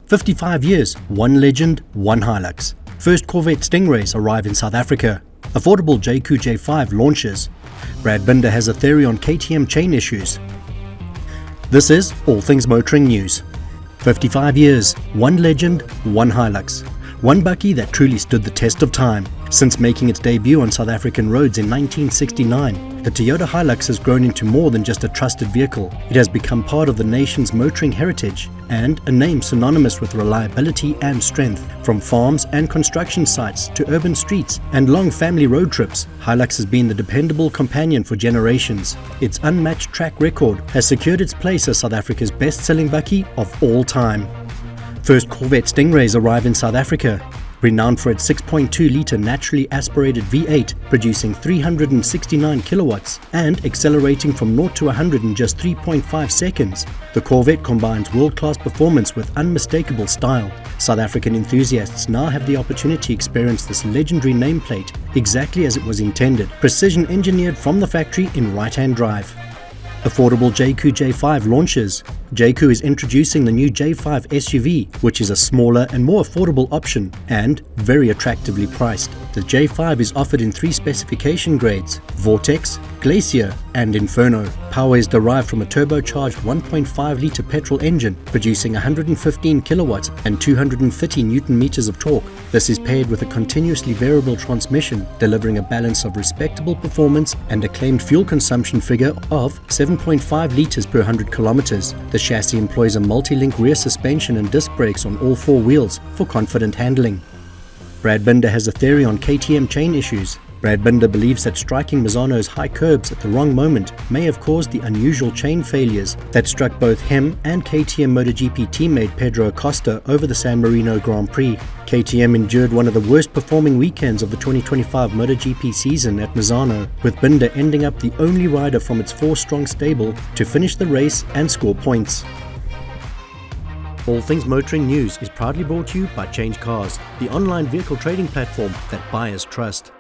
55 years, one legend, one Hilux. First Corvette Stingrays arrive in South Africa. Affordable JQ J5 launches. Brad Binder has a theory on KTM chain issues. This is All Things Motoring News. 55 years, one legend, one Hilux. One Bakkie that truly stood the test of time. Since making its debut on South African roads in 1969, the Toyota Hilux has grown into more than just a trusted vehicle. It has become part of the nation's motoring heritage and a name synonymous with reliability and strength. From farms and construction sites to urban streets and long family road trips, Hilux has been the dependable companion for generations. Its unmatched track record has secured its place as South Africa's best-selling Bakkie of all time. First Corvette Stingrays arrive in South Africa. Renowned for its 6.2-litre naturally aspirated V8, producing 369 kilowatts and accelerating from 0 to 100 in just 3.5 seconds, the Corvette combines world-class performance with unmistakable style. South African enthusiasts now have the opportunity to experience this legendary nameplate exactly as it was intended, precision engineered from the factory in right-hand drive. Affordable JQ J5 launches. JQ is introducing the new J5 SUV, which is a smaller and more affordable option and very attractively priced. The J5 is offered in 3 specification grades: Vortex, Glacier and Inferno. Power is derived from a turbocharged 1.5-litre petrol engine, producing 115 kilowatts and 230 Newton-meters of torque. This is paired with a continuously variable transmission, delivering a balance of respectable performance and a claimed fuel consumption figure of 7.5 litres per 100 kilometers. The chassis employs a multi-link rear suspension and disc brakes on all 4 wheels for confident handling. Brad Binder has a theory on KTM chain issues. Brad Binder believes that striking Misano's high curbs at the wrong moment may have caused the unusual chain failures that struck both him and KTM MotoGP teammate Pedro Acosta over the San Marino Grand Prix. KTM endured one of the worst performing weekends of the 2025 MotoGP season at Misano, with Binder ending up the only rider from its 4-strong stable to finish the race and score points. All Things Motoring News is proudly brought to you by CHANGECARS, the online vehicle trading platform that buyers trust.